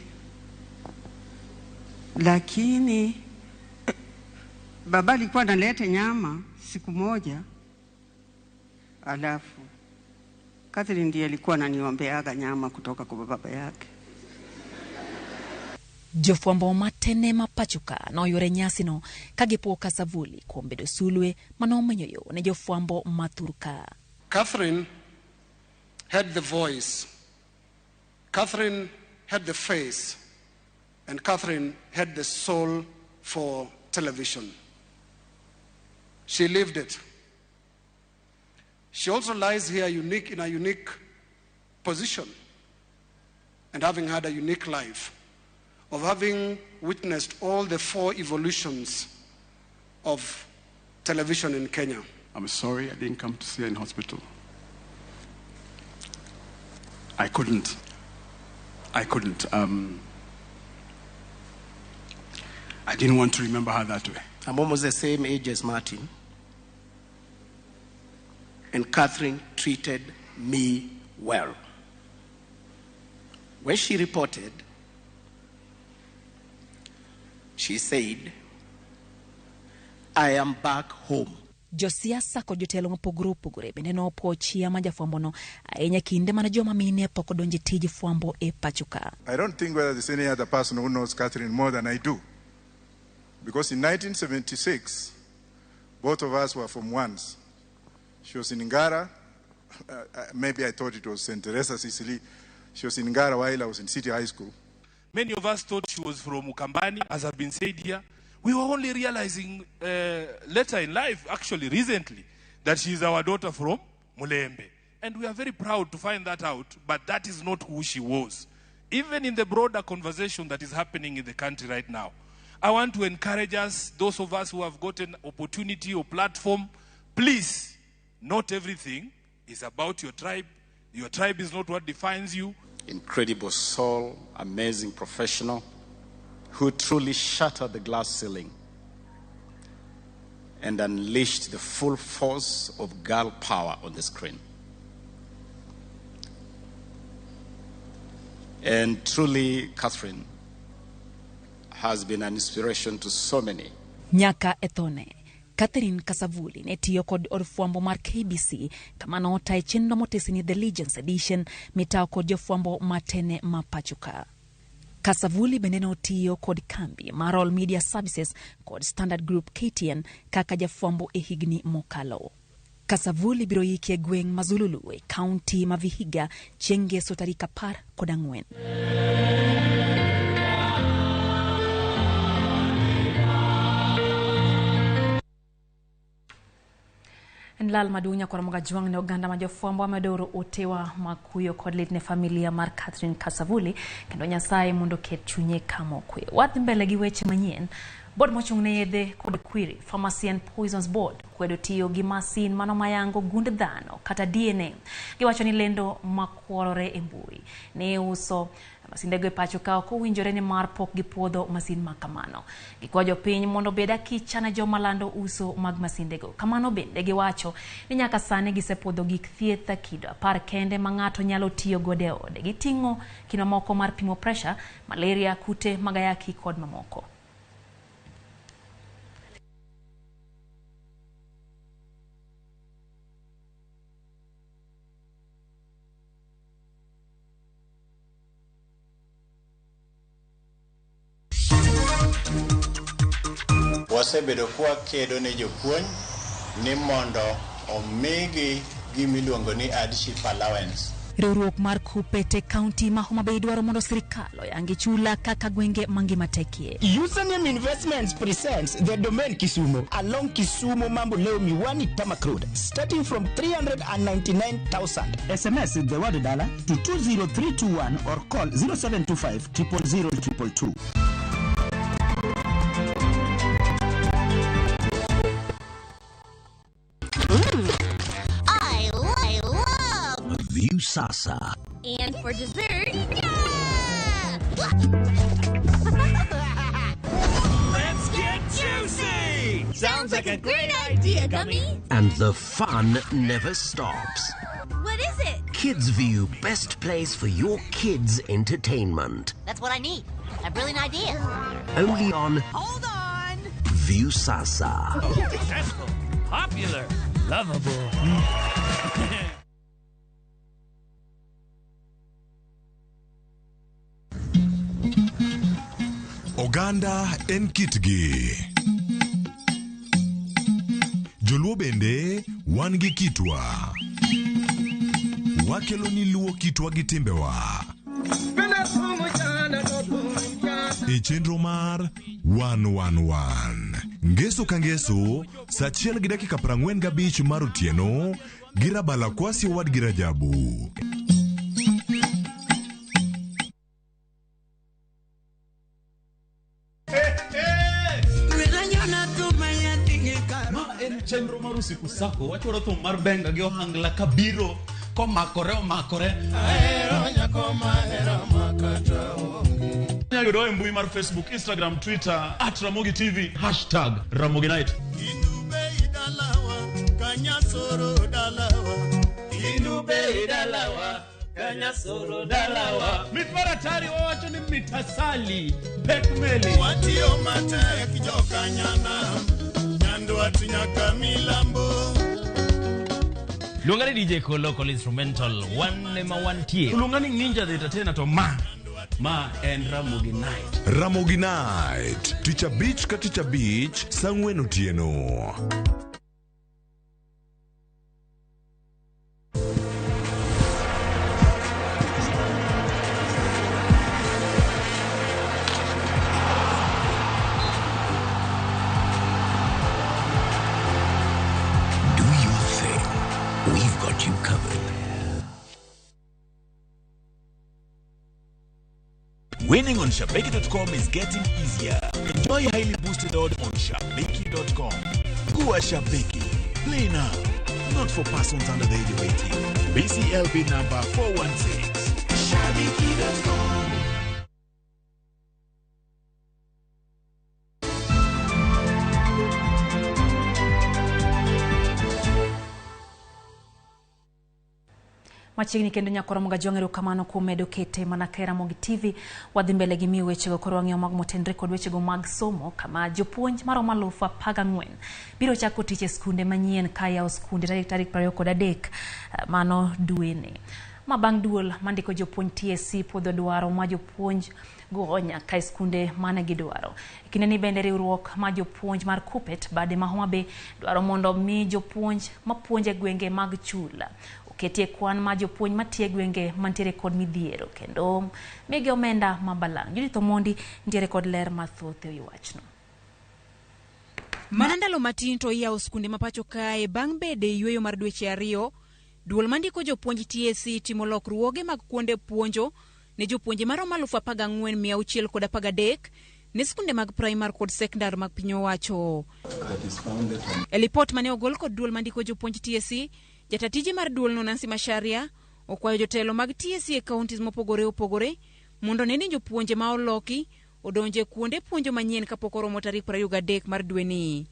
Lakini baba alikuwa analeta nyama siku moja, alafu Catherine ndiye alikuwa ananiombeaga nyama kutoka kwa baba yake. Jofwambo matene mapachuka no yore nyasi no kagipo Kasavuli kuombedo sulwe manomenyoyo ne jofwambo maturka. Catherine had the voice, Catherine had the face, and Catherine had the soul for television. She lived it. She also lies here in a unique position, and having had a unique life, of having witnessed all the 4 evolutions of television in Kenya. I'm sorry I didn't come to see her in hospital. I couldn't. I didn't want to remember her that way. I'm almost the same age as Martin. And Catherine treated me well. When she reported, she said, I am back home. Josiasa kod jotelo mopogore opogore bende no pochia ma jafwambo no ahinya kinde mana joma mine pok odonje tij fwambo e pachuka. I don't think whether there's any other person who knows Catherine more than I do. Because in 1976, both of us were from Wands. She was in Ngara. Maybe I thought it was St. Teresa Sicily. She was in Ngara while I was in City High School. Many of us thought she was from Ukambani, as have been said here. We were only realizing later in life, actually recently, that she is our daughter from Mulembe. And we are very proud to find that out, but that is not who she was. Even in the broader conversation that is happening in the country right now, I want to encourage us, those of us who have gotten opportunity or platform, please, not everything is about your tribe. Your tribe is not what defines you. Incredible soul, amazing professional, who truly shattered the glass ceiling and unleashed the full force of girl power on the screen. And truly, Catherine has been an inspiration to so many. Nyaka ethone, Catherine Kasavuli ne tiyo kod od fwambo mar KBC kama nota chenro motesini The Legends Edition mitao kod jofwambo matene mapachuka. Kasavuli bende no tiyo kod kambi mar All Media Services kod Standard Group KTN kaka jafwambo e higni mokalo. Kasavuli biro yiki e gweng Mazululu e county ma Vihiga chieng' Ngeso tarik 14. Nlal madunya kwa ramoga juang ne oganda ma jofwambo amedoro otewa makuyo kod lit ne familia mar Catherine Kasavuli kendo Nyasaye mondo ket chunye kama okwe. Wadhi mbele gi weche manyien. Board mochung' ne yedhe kod kwiri Pharmacy and Poisons Board kwedo tiyo gi masin mano mayango gund dhano kata DNA. Giwacho ni lendo makworore e mbui ne uso masindego e pachuka ok owinjore ni mar pok gi puodho masin makamano. Gikwajo piny mondo beda kichana joma lando uso mag masindego. Kamano bende giwacho ni nyaka sani gisepuodho gik thieth kido 10 kende ma ng'ato nyalo tiyo gode ode. Giting'o kino moko mar pimo pressure, malaria, kute magayaki kod mamoko. wasebedo kwa kedo ne jopuonj ni mondo omigi gimiluongo ni hardship allowance. Riwruok mar Kupete County ma Homa Bay dwaro mondo sirkal oyangi chula kaka gwenge mangima tekie. Username Investments presents the domain Kisumu along Kisumu Mambo Leo Miwani Tamak Road starting from 399,000. SMS the word dollar to 20321 or call 0725 000 222. I love View Sasa. And for dessert, Let's get juicy! Sounds like a great idea, Gummy. And the fun never stops. What is it? Kids View, best place for your kids' entertainment. That's what I need. A brilliant idea. Only on Hold on. View Sasa. Successful, popular, lovable. Oganda en kitgi. Joluo bende wan gi kitwa. Wakelo ni luo kitwa gi timbewa. E chenro mar 111. Ngeso ka ngeso, saa 1:45 mar otieno, girabala kwasi wad girajabu. Chenro mar usiku sako wachoro thum mar benga gi ohangla kabiro komakore ahero nyako mahero makata onge. Nyayudo e mbui mar Facebook, Instagram, Twitter @Ramogi TV #Ramogi Night. Inube idalawa kanyasoro dalawa. Inube idalawa kanyasoro dalawa. Mitmaratari wacho ni mitasali pekmeli. Watio matek joka nyana. Nyaka milambo. Lungani DJ Kolo instrumental one ma one tie. Lungani Ninja the entertainer to ma and Ramogi Night. Ramogi Night. Teacher Beach ka Teacher Beach sangwen otieno. We've got you covered. Winning on Shabeki.com is getting easier. Enjoy highly boosted odds on Shabeki.com. Kuwa Shabeki. Play now. Not for persons under the age of 18. BCLB number 416. Shabeki.com. Machiegni kendo nyakoromo ga jongero kamano kuom medo kete mana ka Ramogi TV wadhi mbele gi miyo weche go koro wang'eyo mag motenre kod weche go mag somo kama jopuonj maromo 14,000 biro chako tich e skunde manyien ka yawo skunde tarik 23 mano dweni. Ma bang' duol mandiko jopuonj TSC podho dwaro ma jopuonj go nyaka skunde mane gidwaro. Kinde ni bende riwruok ma jopuonj mar Kupet bade ma Homa Bay dwaro mondo mi jopuonj mapuonje gwenge mag chula ketie kwan ma jopuonj matie gwenge mantiere kod midhiero kendo mege omenda mabalang'. Judith Omondi ntiere kod ler mathoth e wachno. Mana ndalo matin to yawo skunde mapacho kae bang' bede yweyo mar dweche 2, duol mandiko jopuonj TSC timo lokruoge mag kuonde puonjo ne jopuonje maromo 14,613 ne skunde mag primar kod sekondar mag piny owacho. E lipot mane ogol kod duol mandiko jopuonj TSC, jatatije mar duol no Nancy Masharia okwayo jotelo mag TSC e counties mopogore opogore mondo neni jopuonje ma oloki odonje kuonde puonjo manyien kapok oromo tarik 23 mar dweni.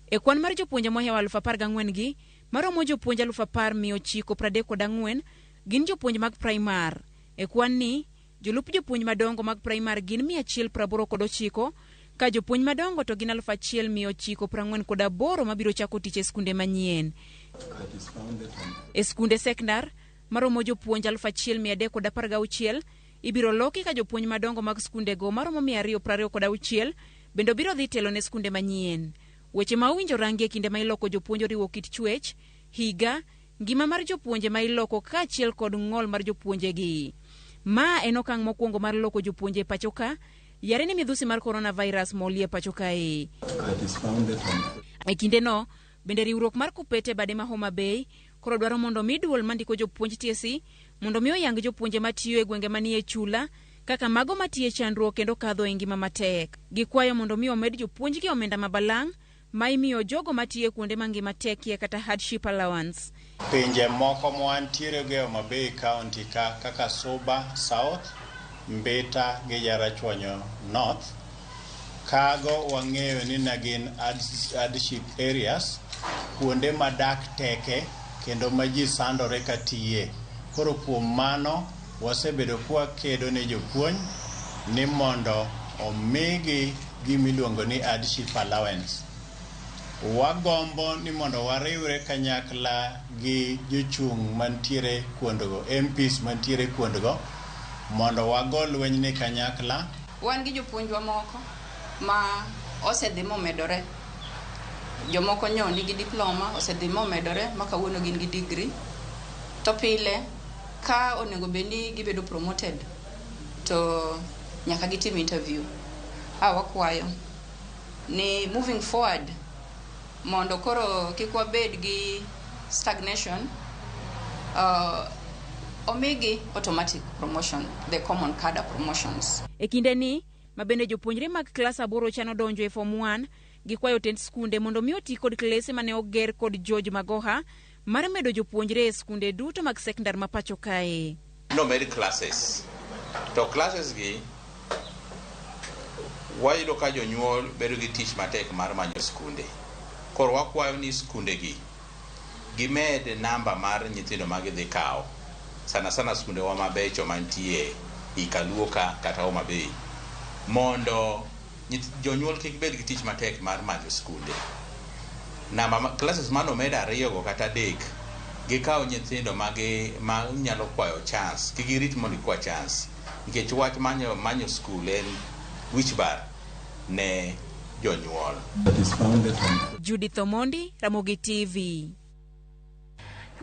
E kwan mar jopuonje mohewa 14,000 gi, maromo jopuonje 10,934 gin jopuonj mag primar. E kwan ni, jolup jopuonj madongo mag primar gin 189 ka jopuonj madongo to gin 1,948 mabiro chako tich e skunde manyien. E skunde sekondar maromo jopuonj 1,316 ibiro loki ka jopuonj madongo mag skunde go maromo 226 bendo biro dhi telo ne skunde manyien. Weche ma uwinjo rangi e kinde ma iloko jopuonjo riwo kit chwech, higa, ngima mar jopuonje ma iloko kaachiel kod ng'ol mar jopuonje gi. Ma en okang' mokwongo mar loko jopuonje pachoka, yare ni midhusi mar coronavirus molie pachoka e. E kinde no, bende riwruok mar Kupete bade ma Homa Bay koro dwaro mondo mi duol mandiko jopuonj TSC mondo mi oyang jopuonje matiyo e gwenge manie chula kaka mago matiye chandruok kendo kadho e ngima matek. Gikwayo mondo mi omed jopuonj gi omenda mabalang' ma imiyo jogo matiye kuonde mangima tekie kata hardship allowance. Pinje moko mwantiere ge Homa Bay County kaka Suba South, Mbita gi Yarachwanyo North, kago wang'eyo ni nagin hardship areas, kuonde madak teke kendo maji sandore katiye. Koro kuom mano wasebedo kwa kedo ne jopuonj ni mondo omigi gimiluongo ni hardship allowance. Wagombo ni mondo wariwre kanyakla gi jochung' mantiere kuondgo, MPs mantiere kuondgo, mondo wagol lweny ni kanyakla. Wan gi jopuonjwa moko ma osedhi momedore. Jomoko nyo nigi diploma osedhi momedore ma kawuono gin gi degree. To pile ka onego bedni gibedo promoted to nyaka gitim interview. Wakwayo ni moving forward mondo koro kik wabed gi stagnation, omigi automatic promotion, the common cadre promotions. E kinde ni, mabende jopuonjre mag klas 8 chano donjo e form 1, gikwayo tend skunde mondo mi oti kod klese mane oger kod George Magoha mar medo jopuonjre e skunde duto mag sekondar ma pacho kae. No med classes. To classes gi wayudo ka jonyuol bedo gi tich matek mar manyo skunde. Koro wakwayo ni skunde gi gimed namba mar nyithindo magidhi kawo. Sana skunde wa mabecho mantie Ikaluoka kata Homa Bay. Mondo jonyuol kik bed gi tich matek mar manyo skunde. Namba classes mano med 2 go kata 3 gikawo nyithindo ma nyalo kwayo chance. Kigirit mondo kwa chance. Nikech wach manyo skul en wich bar ne jonyuol. Judith Omondi, Ramogi TV.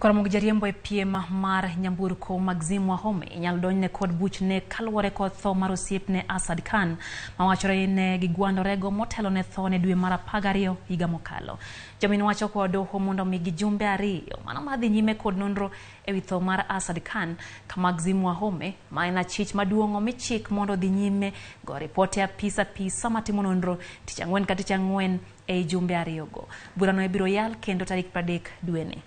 Ramogi jariembo e piem mar nyamburko Magzim Wahome inyalo donjne kod buch ne kaluwore kod tho mar osiepne Asad Khan mawachore ne gigwandorego motelo ne tho ne dwe mar 12 higa mokalo. Jamin wacho kod doho mondo mi gijumbe 2 mano madhi nyime kod nonro e wi tho mar Asad Khan ka Magzim Wahome ma en achich maduong' omichik mondo dhi nyime go ripote apisa matimo nonro tich ang'wen ka tich ang'wen e jumbe 2 go. Burano ibiro yal kendo tarik 30 dweni.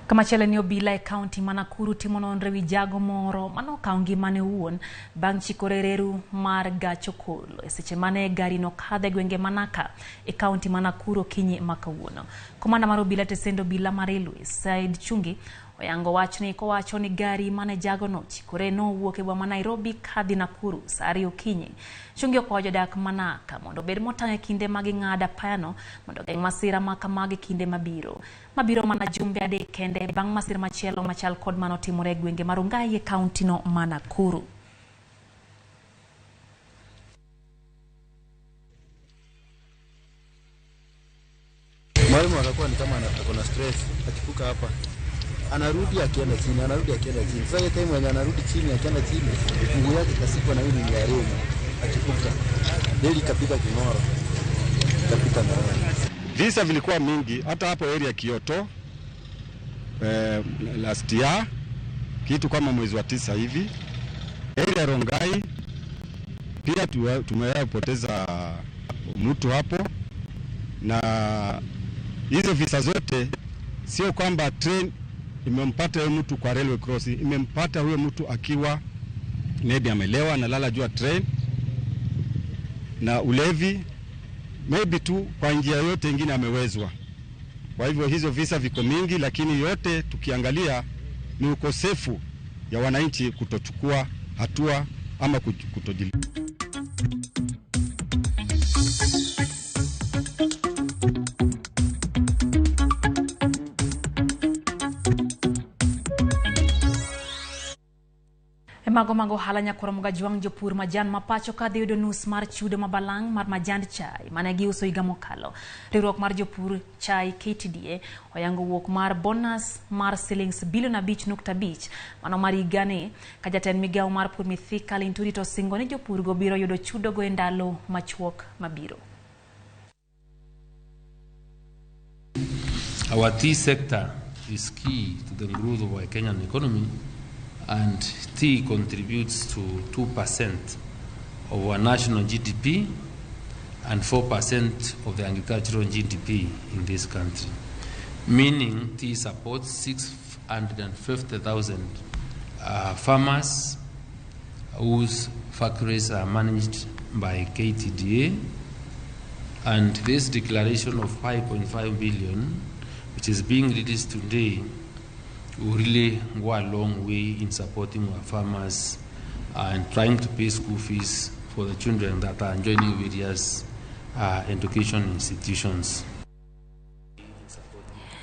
Kama chele ni obila e kaunti ma Nakuru timo nonro wi jago moro manokawo ngimane owuon bang' chikore reru mar gach okolo e seche mane gari no kadhe gwenge Manaka e kaunti ma Nakuru kinyi makawuono. Komanda mar obila tesendo obila mar Ilwe Said Chungi oyango wachni kowacho ni gari mane jago no chikore no wuok e boma Nairobi kadhi Nakuru saa 2 okinyi. Chungi okwayo jodak Manaka mondo bed motang' e kinde mag ng'ada payano mondo geng' masira ma kamagi kinde mabiro mana jumbe 3 kende bang' masira machielo machal kod mano timore gwenge marungai e kaunti no ma Nakuru. Mwalimu akakuwa ni kama ana stress, akifuka hapa anarudi akienda chini. Sasa time mwenye anarudi chini akienda chini, mguu yake kasikwa na hili ni ya reli, akifuka reli kapita Kimoro, kapita Ndani. Visa vilikuwa mingi hata hapo area Kyoto last year kitu kama mwezi wa 9 hivi. Area Rongai pia tumepoteza mtu hapo, na hizo visa zote sio kwamba train imempata huyo mtu kwa railway crossing, imempata huyo mtu akiwa maybe amelewa na lala juu train na ulevi, maybe tu kwa njia yote nyingine amewezwa. Kwa hivyo hizo visa viko mingi, lakini yote tukiangalia ni ukosefu ya wananchi kutochukua hatua ama kutojilinda. Mago hala nyakoro mga juang jopur majan mapacho ka dhiyudo nus mar chudo mabalang mar majand chai mane giuso higa mokalo. Riwruok mar jopur chai KTDA oyango wuok mar bonus mar shillings bilion 5.5 mano mar higani ka jatend migawo mar pur Mithika Linturi to singo ni jopur go biro yudo chudo go e ndalo machuok mabiro. Our tea sector is key to the growth of our Kenyan economy, and tea contributes to 2% of our national GDP and 4% of the agricultural GDP in this country, meaning tea supports 650,000 farmers whose factories are managed by KTDA, and this declaration of 5.5 billion, which is being released today, will really go a long way in supporting our farmers and trying to pay school fees for the children that are joining various education institutions.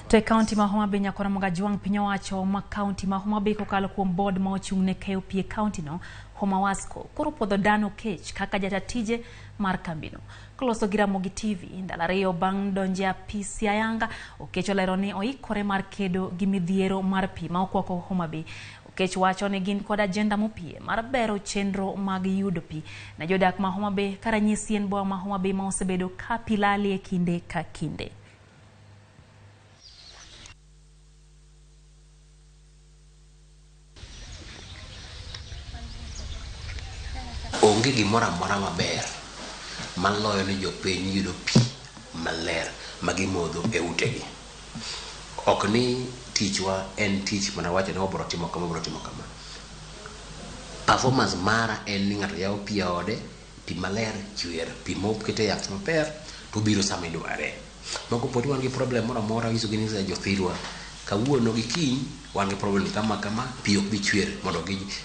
To county ma Homa Bay nyakora mga juang pinyo wacho ma county ma Homa Bay kokalo kuom board ma ochung'ne keyo pie county no Homa Wasco koro podho dano kech kaka jatatije mar kambino. Koloso gi RAMOGI TV ndalo ariyo bang' donje apisi ayanga Okech olero ni oikore mar kedo gi midhiero mar pi ma okwako Homa Bay. Okech wacho ni gin kod agenda mopie mar bero chenro mag yudo pi na jodak ma Homa Bay karanyisi en boma ma Homa Bay ma osebedo ka pi lali e kinde ka kinde. Onge gimoro amora maber maloyo ni jopiny yudo pi maler magimodho e utegi. Ok ni tichwa en tich mana wacho ni wabiro timo kama. Performance mara en ni ng'ato yawo pi ode, pi maler chwer, pi mokete yath maber to biro sama idware. Moko podi wan gi problem moro amora wiso gi ni jothirwa kawuono gi kiny wan gi problem kama pi ok bi chwer mondo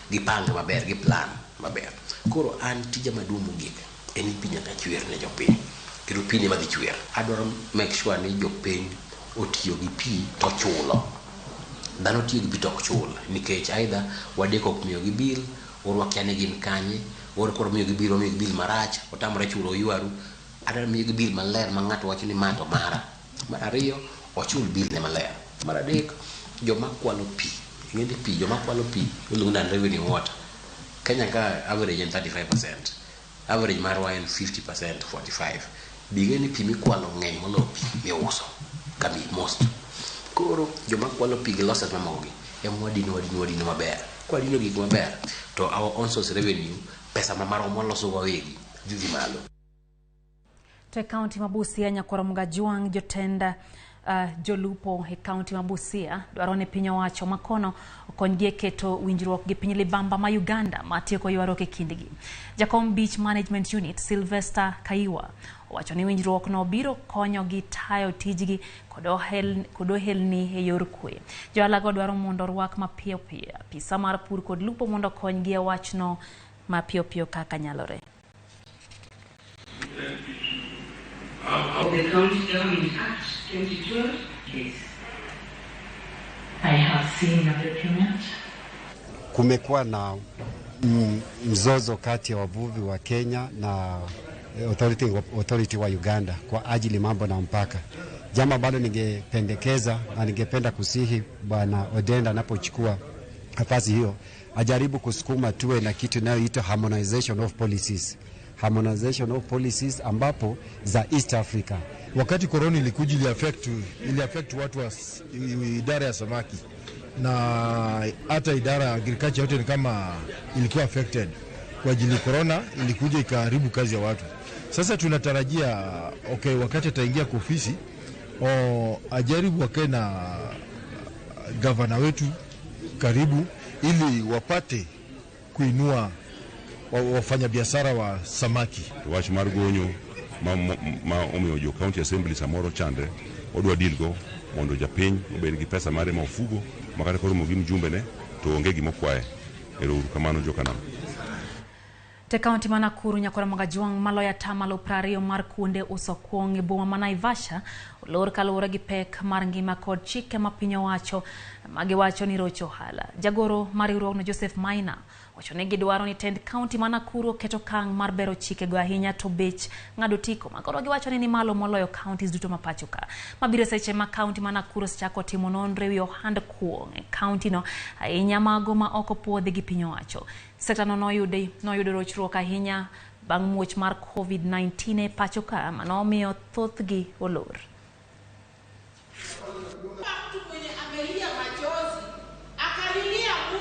gipang maber, gi plan maber. Koro an tija maduong' mogik en pi nyaka chwer ne jopiny, kendo pi ne madhi chwer. Adwaro make sure ni jopiny otiyo gi pi to chulo. Dhano tiyo gi pi to ok chul nikech aidha wadeko ok miyo gi bil, orwakia ni gin kanye, koro miyo gi bil marach, otamore chulo oywaru. Adwaro miyo gi bil maler ma ng'ato wacho ni ma to mara. Mar ariyo ochul bil ne maler. Mar adek joma kwalo pi, ng'endi pi joma kwalo pi iluongo ni revenue water. Kenya ka average en 35%, average marwa en 50%, 45%. Bige ni pi mikwalo ng'eny molo pi miuso kami most. Koro joma kwalo pi gi losses mamogi wadino maber. Kwa dino gik maber to our own source revenue, pesa mamaro mwaloso wawegi dhi malo. To county mabusia nyakora mga juang jotenda jolupo e county mabusia dwaro ni piny owacho makono okonygi keto winjruok gi piny libamba ma Uganda matieko ywaruok e kindgi. Jakom Beach Management Unit Sylvester Kaiwa owacho ni winjruok no biro konyo gi tayo tijgi kod ohelni e yor kwe. Joalago dwaro mondo orwak mapiyo piyo apisa mar pur kod lupo mondo konygi e wachno mapiyo piyo kaka nyalore. Of the County Government Act 2012, yes. I have seen the document. Kumekuwa na mzozo kati ya wavuvi wa Kenya na authority wa Uganda kwa ajili mambo na mpaka. Jambo ambalo ningependekeza na ningependa kusihi Bwana Odenda anapochukua nafasi hiyo ajaribu kusukuma tuwe na kitu inayoitwa harmonization of policies. Harmonization of policies ambapo za East Africa. Wakati korona ilikuja ili affect watu wa idara ya samaki na hata idara ya agriculture yote ni kama ilikuwa affected. Kwa ajili korona ilikuja ikaharibu kazi ya watu. Sasa tunatarajia wakati ataingia kwa ofisi ajaribu wakae na gavana wetu karibu ili wapate kuinua wafanya biashara wa samaki. Wach mar gonyo ma omiyo jo county assembly samoro chande odwa dilgo mondo japiny obed gi pesa mare ma ofugo makata koro mogim jumbe ne to onge gimo kwae. Ero kamano jokanam. Te county ma Nakuru nyakora mga juang maloya tamalo 20 mar kuonde uso kuong e boma ma Naivasha olor kalora gi pek mar ngima kod chike ma piny owacho magi wacho ni rocho hala. Jagoro mar riwruogno Joseph Maina wacho ni gidwaro ni tend kaunti ma Nakuru keto kang' mar bero chike go ahinya to bech ng'ado tiko makoro giwacho ni malo moloyo counties duto ma pacho ka. Mabiro seche ma kaunti ma Nakuru chako timo nonro wi ohand kuo e kaunti no ahinya mago ma oko puodhi gi piny owacho. Sekta no noyudo rochruok ahinya bang' muoch mar COVID-19 e pacho ka manomiyo thothgi olor.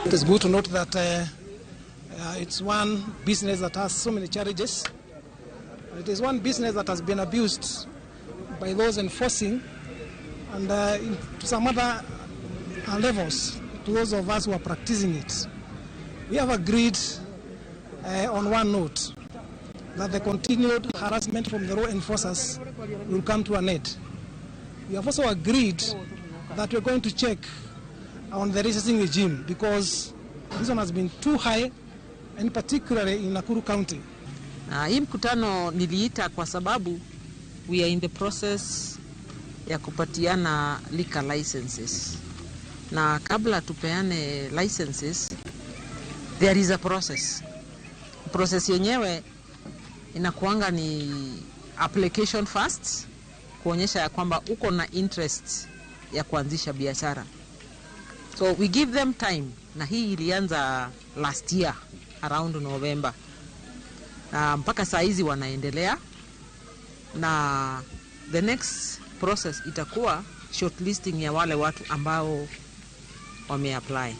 It is good to note that it's one business that has so many challenges. It is one business that has been abused by those enforcing and to some other levels, to those of us who are practicing it. We have agreed on one note that the continued harassment from the law enforcers will come to an end. We have also agreed that we're going to check on the licensing regime because this one has been too high, and particularly in Nakuru County. Hii mkutano niliita kwa sababu we are in the process ya kupatiana liquor licenses. Na kabla tupeane licenses, there is a process. Process yenyewe inakuanga ni application first, kuonyesha ya kwamba uko na interest ya kuanzisha biashara. So we give them time, na hii ilianza last year around November. Mpaka saa hizi wanaendelea, na the next process itakuwa shortlisting ya wale watu ambao wameapply.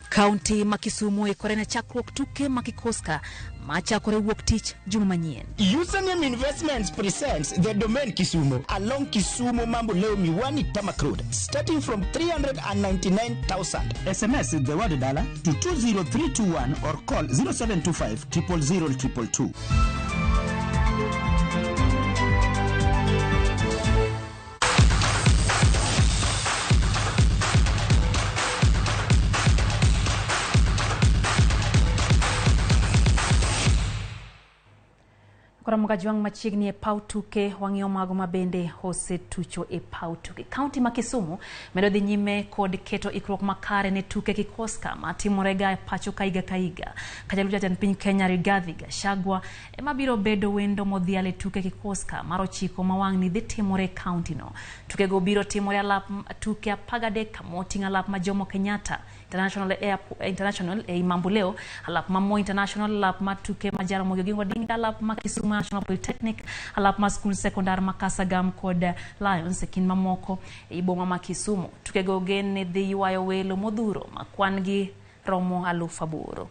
Kaunti ma Kisumu ikore na chakruok tuke makikoska machakore wuok tich juma manyien. Username Investments presents the domain Kisumu along Kisumu Mambo Leo Miwani Tamak Road, starting from 399,000. SMS the word dollar to 20321 or call 0725 000 222. Kora juang machiegni e paw tuke wang'io mago mabende hose tucho e paw tuke. Kaunti ma Kisumu medo dhi nyime kod keto ikruok makare ne tuke kikoska matimorega e pacho ka higa. Kajaluo jatend piny Kenya Rigathi Gachagua ema biro bedo wendo modhiale tuke kikoska mar 9 mawang' dhi timore kaunti no. Tuke go biro timore alap tuke 13 kamoting alap ma Jomo Kenyatta International e Mambo Leo, alap ma Moi International, alap ma tuke ma Jaramogi Oginga Odinga, alap ma Kisumu National Polytechnic, alap ma skul sekondar ma Kasagam kod Lions kin mamoko e boma ma Kisumu. Tuke go gene dhi ywayo welo modhuro ma kwan gi romo 8,000.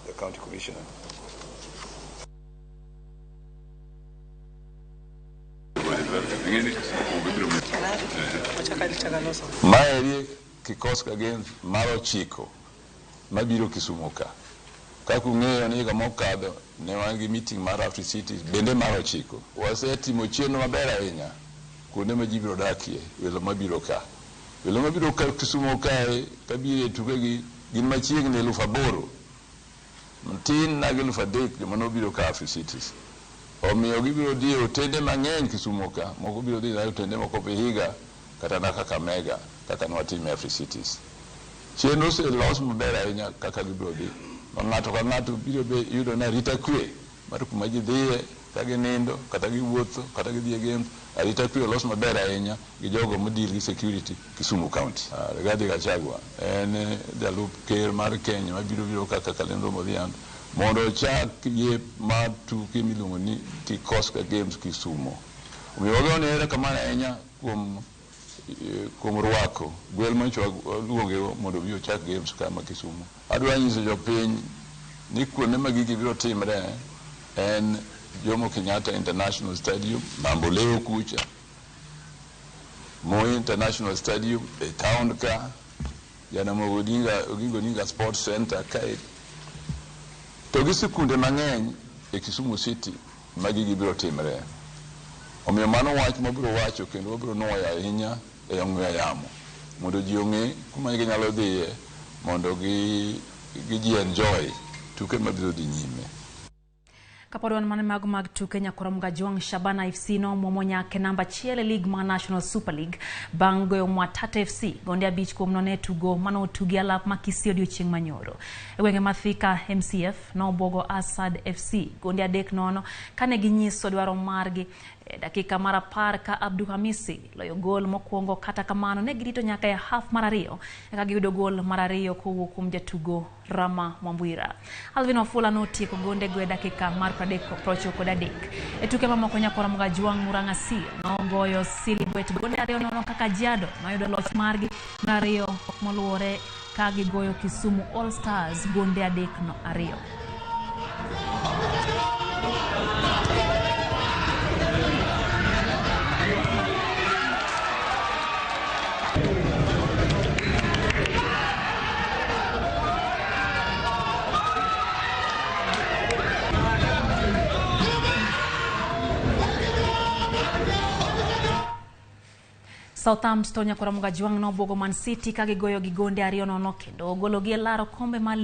The county commissioner. Maeri kikoska games maro 9 mabiro Kisumu ka. Kaku ng'eyo ni mokadho ne wangi meeting mar Afri Cities bende maro 9. Wasetimo chenro maber ahinya kuonde ma ji biro dakie, welo mabiro ka. Welo mabiro ka Kisumu kae kabire tukegi gin machiegni 8,000. Mtin na 3,000 joma nobiro ka Afri Cities. Omiyo gibiro dhi otende mang'eny Kisumu ka, moko biro dhi otende moko Vihiga kata na Kakamega kaka nwatime Afri Cities. Chenro se los maber ahinya kaka gibiro dhi. Ng'ato ka ng'ato biro yudo na rita kwe mar kuma ji dhiye ka ginindo kata giwuotho kata gidhi e games. Arita kwe los maber ahinya gi jogo modil gi security Kisumu County. Rigathi Gachagua en jalup ker mar Kenya mabiro kaka Kalendo Modhiambo mondo chak ye mar tuke miluongo ni Kikoska Games Kisumu. Omiyo ne era kamano ahinya kuom rwako gwel mancho luonge mondo bi ochak games kama Kisumu. Adwa nyiso jopiny ni kuonde ma gigi biro timre en Jomo Kenyatta International Stadium, Mambo Leo kucha, Moi International Stadium, e town ka, Jaramogi Oginga Sports Center kae. To gi sikunde mang'eny e Kisumu City ma gigi biro timre. Omiyo mano wach mabiro wacho kendo wabiro nuoyo ahinya e ong'we yamo mondo ji ong'e kuma ginyalo dhiye mondo ji enjoy tuke mabiro dhi nyime. Kapodwan mane mag tuke nyakora Mgajwang Shabana FC no momonya ke namba chiele league ma National Super League bang goyo Mwatata FC gonde abich kuom none tugo mano tugi alap makisi odiochieng' manyoro. Ewenge mathika MCF no bogo Asad FC gonde 3-0 kane ginyiso dwaro margi dakika mara par ka Abdu Hamisi loyo gol mokwongo kata kamano ne girito nyaka ya half mara riyo eka giyudo gol mara riyo kowuok kuom jatugo Rama Mwambwira. Alvin Wafula notieko gonde go dakika mar 93. E tuke mamoko nyakora Mgajwang Murang'a Seal no goyo Silibwet gonde 2-0 kaka Jiado mayudo loch margi mara riyo moluore ka gigoyo Kisumu All Stars gonde 3-2. Southampton nyakora Mgajwang no bogo Man City ka gigoyo gi gonde 2-0 kendo gologi e laro kombe mar